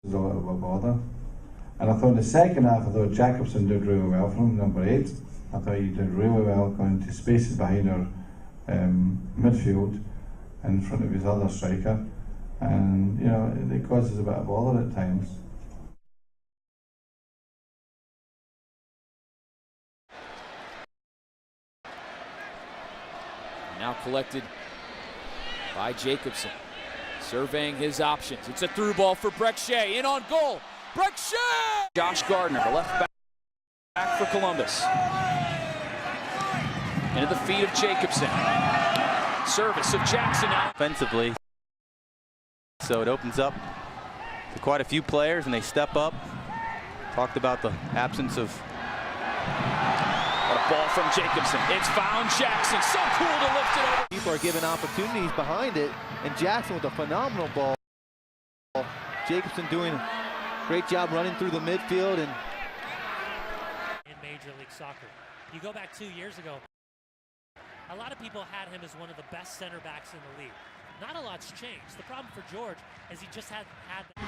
was a little bit of a bother. And I thought the second half, I thought Jacobson did really well for him, number 8. I thought he did really well going to spaces behind our midfield in front of his other striker. And, you know, it causes a bit of bother at times. Now collected by Jacobson. Surveying his options. It's a through ball for Breck-Shea. In on goal. Breck-Shea! Josh Gardner, the left back for Columbus. Into the feet of Jacobson. Service of Jackson now. Offensively. So it opens up to quite a few players and they step up. Talked about the absence of... What a ball from Jacobson. It's found Jackson. So cool to lift it over. People are given opportunities behind it, and Jackson with a phenomenal ball. Jacobson doing a great job running through the midfield. And in Major League Soccer, you go back 2 years ago, a lot of people had him as one of the best center backs in the league. Not a lot's changed. The problem for George is he just hadn't had that.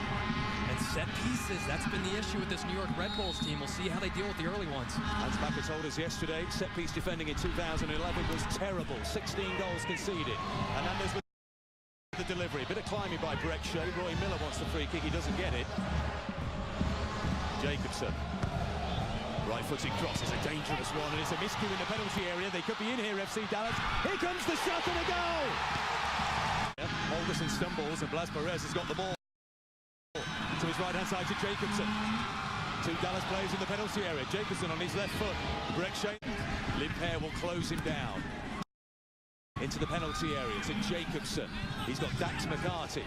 And set pieces, that's been the issue with this New York Red Bulls team. We'll see how they deal with the early ones. As Packer told us yesterday, set piece defending in 2011 was terrible. 16 goals conceded. And then there's the delivery. Bit of climbing by Breck-Shea. Roy Miller wants the free kick. He doesn't get it. Jacobson. Right-footed cross is a dangerous one, and it's a miscue in the penalty area. They could be in here, FC Dallas. Here comes the shot and a goal! Alderson stumbles, and Blas Perez has got the ball to his right-hand side to Jacobson. 2 Dallas players in the penalty area. Jacobson on his left foot. Breck-Shea. Limper will close him down. Into the penalty area to Jacobson. He's got Dax McCarty.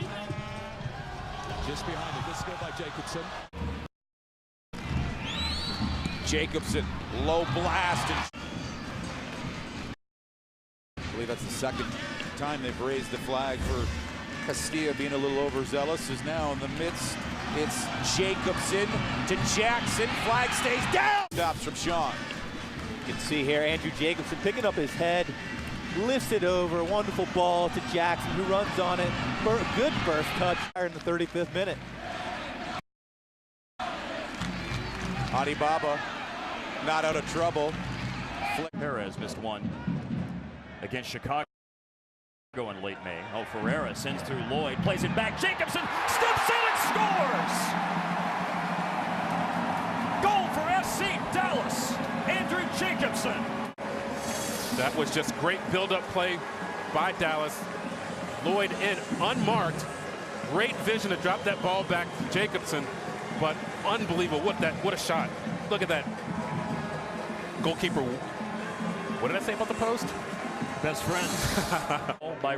Just behind him. Good skill by Jacobson. Jacobson, low blast. I believe that's the second time they've raised the flag for Castilla being a little overzealous. Is now in the midst. It's Jacobson to Jackson. Flag stays down. Stops from Sean. You can see here Andrew Jacobson picking up his head, lifts it over. Wonderful ball to Jackson, who runs on it. Good burst touch in the 35th minute. Adi Baba not out of trouble. Perez missed one against Chicago in late May. Oh, Ferreira sends through Lloyd, plays it back. Jacobson steps in and scores! Goal for FC Dallas, Andrew Jacobson. That was just great build-up play by Dallas. Lloyd in unmarked. Great vision to drop that ball back to Jacobson, but unbelievable. What a shot. Look at that. Goalkeeper, what did I say about the post? Best friend. By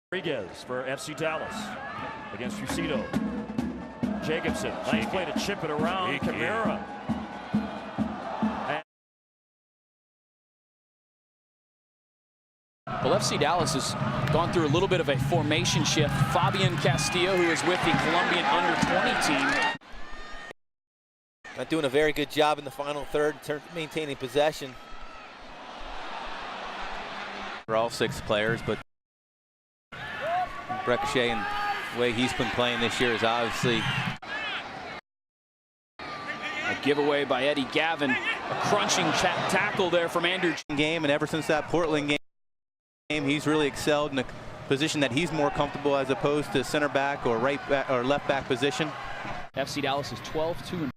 Rodriguez for FC Dallas against Fucito. Jacobson, nice play to chip it around. Camara. Well, FC Dallas has gone through a little bit of a formation shift. Fabian Castillo, who is with the Colombian under-20 team. not doing a very good job in the final third in terms of maintaining possession. For all 6 players, but Breck-Shea and the way he's been playing this year is obviously a giveaway by Eddie Gavin. A crunching tackle there from Andrew. Game, and ever since that Portland game, he's really excelled in a position that he's more comfortable as opposed to center back or right back or left back position. FC Dallas is 12-2-5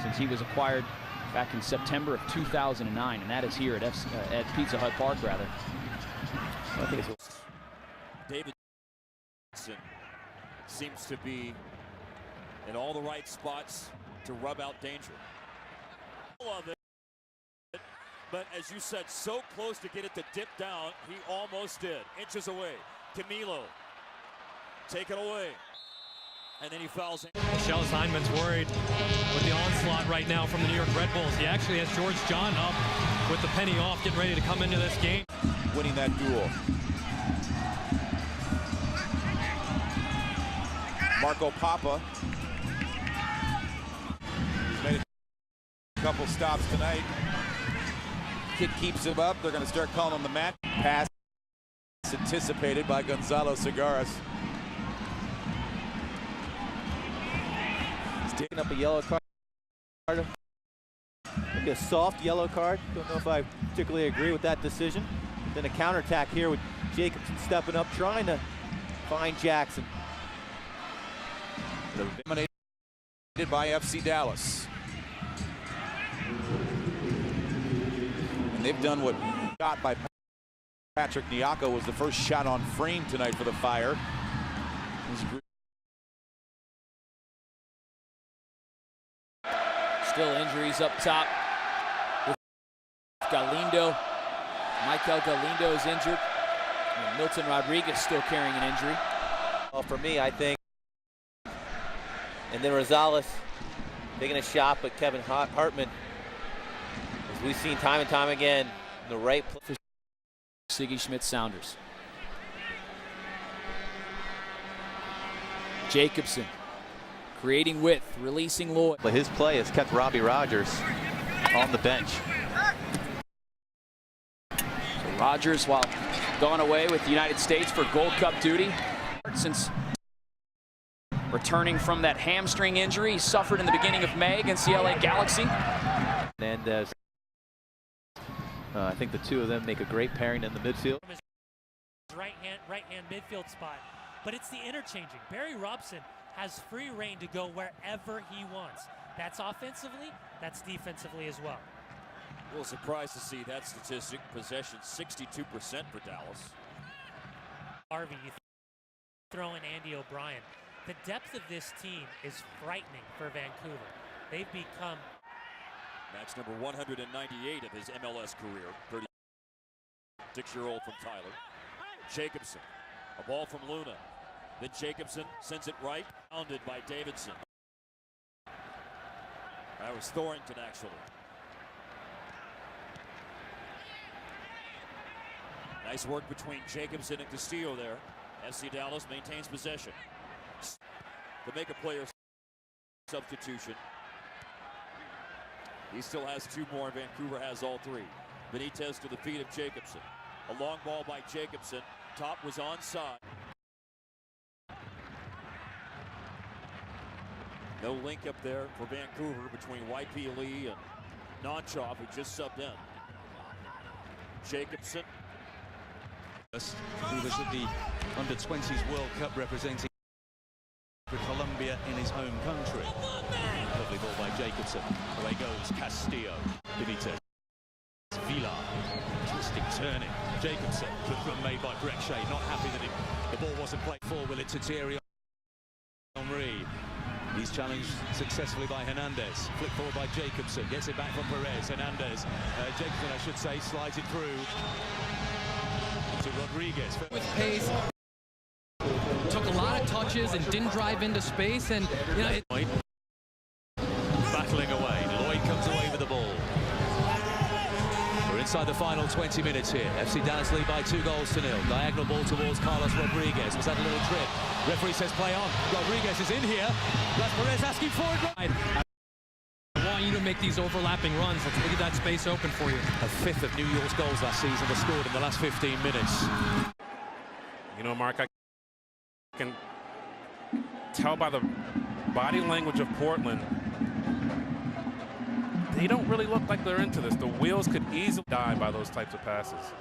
since he was acquired back in September of 2009, and that is here at Pizza Hut Park, rather. David seems to be in all the right spots to rub out danger. Love it, but as you said, so close to get it to dip down. He almost did. Inches away. Camilo, take it away. And then he fouls in. Michelle Steinman's worried with the onslaught right now from the New York Red Bulls. He actually has George John up with the penny off, getting ready to come into this game. Winning that duel. Marco Papa. He's made a couple stops tonight. Kick keeps him up. They're going to start calling him the mat. Pass anticipated by Gonzalo Segares. Taking up a yellow card. Maybe a soft yellow card. Don't know if I particularly agree with that decision. Then a counterattack here with Jacobson stepping up, trying to find Jackson. Eliminated by FC Dallas. And they've done what shot by Patrick Nyako was the first shot on frame tonight for the Fire. Still injuries up top. Galindo. Michael Galindo is injured. And Milton Rodriguez still carrying an injury. Well, for me, I think. And then Rosales taking a shot, but Kevin Hartman, as we've seen time and time again, in the right place. Siggy Schmidt-Sounders. Jacobson creating width, releasing Lloyd. But his play has kept Robbie Rogers on the bench. So Rogers, while gone away with the United States for Gold Cup duty, since returning from that hamstring injury he suffered in the beginning of May against the LA Galaxy. And I think the two of them make a great pairing in the midfield. Right hand midfield spot, but it's the interchanging. Barry Robson has free reign to go wherever he wants. That's offensively, that's defensively as well. A little surprised to see that statistic. Possession 62% for Dallas. Harvey, you throw in Andy O'Brien. The depth of this team is frightening for Vancouver. They've become Match number 198 of his MLS career. 36-year-old from Tyler. Jacobson, a ball from Luna. Then Jacobson sends it right, pounded by Davidson. That was Thornton, actually. Nice work between Jacobson and Castillo there. FC Dallas maintains possession. To make a player substitution. He still has two more. Vancouver has all three. Benitez to the feet of Jacobson. A long ball by Jacobson. Top was onside. No link up there for Vancouver between YP Lee and Nonchov, who just subbed in. Jacobson. He was at the Under-20s World Cup representing Colombia in his home country. Lovely ball by Jacobson. Away goes Castillo. Benitez. Vila. Twisting, turning. Jacobson. Good run made by Brekshea. Not happy that the ball wasn't played for. Will it to Thierry Henry? He's challenged successfully by Hernandez. Flick forward by Jacobson. Gets it back from Perez. Hernandez. Jacobson, I should say, slides it through to Rodriguez. With pace. Took a lot of touches and didn't drive into space, and you know battling away. Lloyd comes away with the ball. We're inside the final 20 minutes here. FC Dallas lead by 2-0. Diagonal ball towards Carlos Rodriguez. Was that a little trip? Referee says play on. Rodriguez is in here. Blas Perez asking for it. I want you to make these overlapping runs. Let's look at that space open for you. A fifth of New York's goals last season were scored in the last 15 minutes. You know, Mark, I can tell by the body language of Portland, they don't really look like they're into this. The wheels could easily die by those types of passes.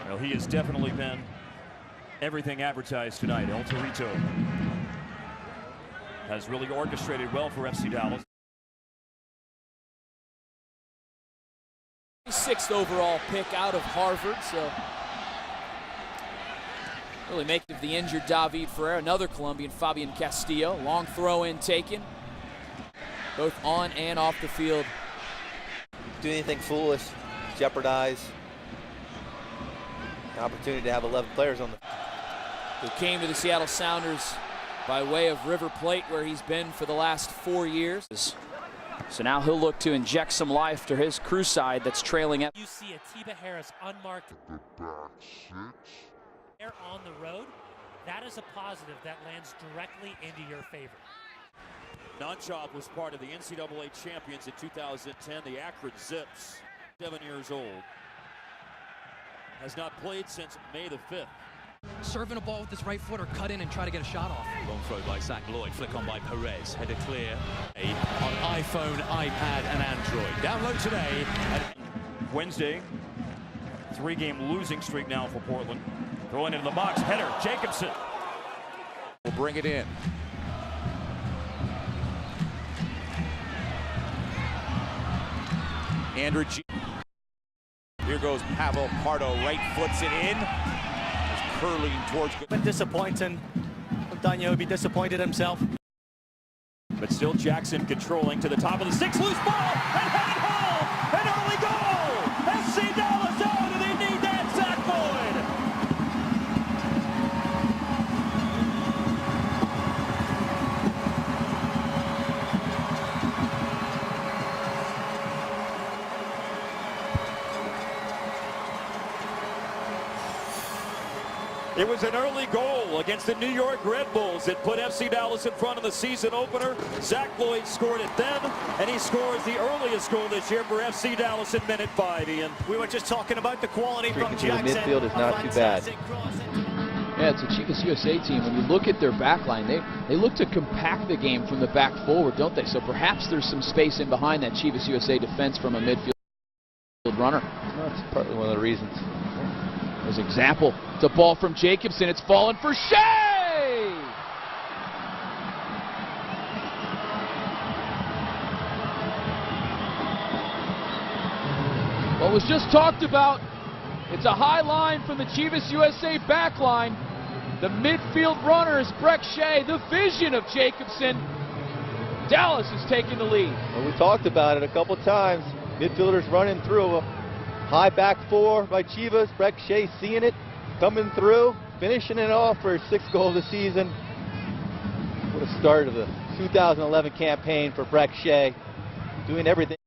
Well, he has definitely been everything advertised tonight. El Torito has really orchestrated well for FC Dallas. 6th overall pick out of Harvard, so really make of the injured David Ferrer, another Colombian, Fabian Castillo. Long throw in taken, both on and off the field. Do anything foolish, jeopardize the opportunity to have 11 players on the. Who came to the Seattle Sounders by way of River Plate, where he's been for the last 4 years. So now he'll look to inject some life to his crew side that's trailing at. You see Atiba Harris unmarked there on the road. That is a positive that lands directly into your favor. Nonchov was part of the NCAA champions in 2010, the Akron Zips. 7 years old. Has not played since May the 5th. Serving a ball with his right foot or cut in and try to get a shot off. Long throw by Zach Lloyd, flick on by Perez, header clear. On iPhone, iPad and Android. Download today. Wednesday, 3-game losing streak now for Portland. Throwing into the box, header, Jacobson. We'll bring it in. Andrew G. Here goes Pavel Pardo, right foots it in. It's curling towards. Been disappointing. Daniel would be disappointed himself. But still Jackson controlling to the top of the 6, loose ball, and headed home, an early goal! FC Dallas out, and they need that, Zach Lloyd! It was an early goal against the New York Red Bulls that put FC Dallas in front of the season opener. Zach Lloyd scored it then, and he scores the earliest goal this year for FC Dallas in minute 5, Ian. We were just talking about the quality from Jackson. The midfield is not too bad. Yeah, it's a Chivas USA team. When you look at their back line, they look to compact the game from the back forward, don't they? So perhaps there's some space in behind that Chivas USA defense from a midfield runner. That's partly one of the reasons. As an example, it's a ball from Jacobson. It's fallen for Shea! What was just talked about, it's a high line from the Chivas USA back line. The midfield runner is Breck Shea, the vision of Jacobson. Dallas is taking the lead. Well, we talked about it a couple times. Midfielders running through. High back four by Chivas. Breck Shea seeing it, coming through, finishing it off for his 6th goal of the season. What a start of the 2011 campaign for Breck Shea, doing everything.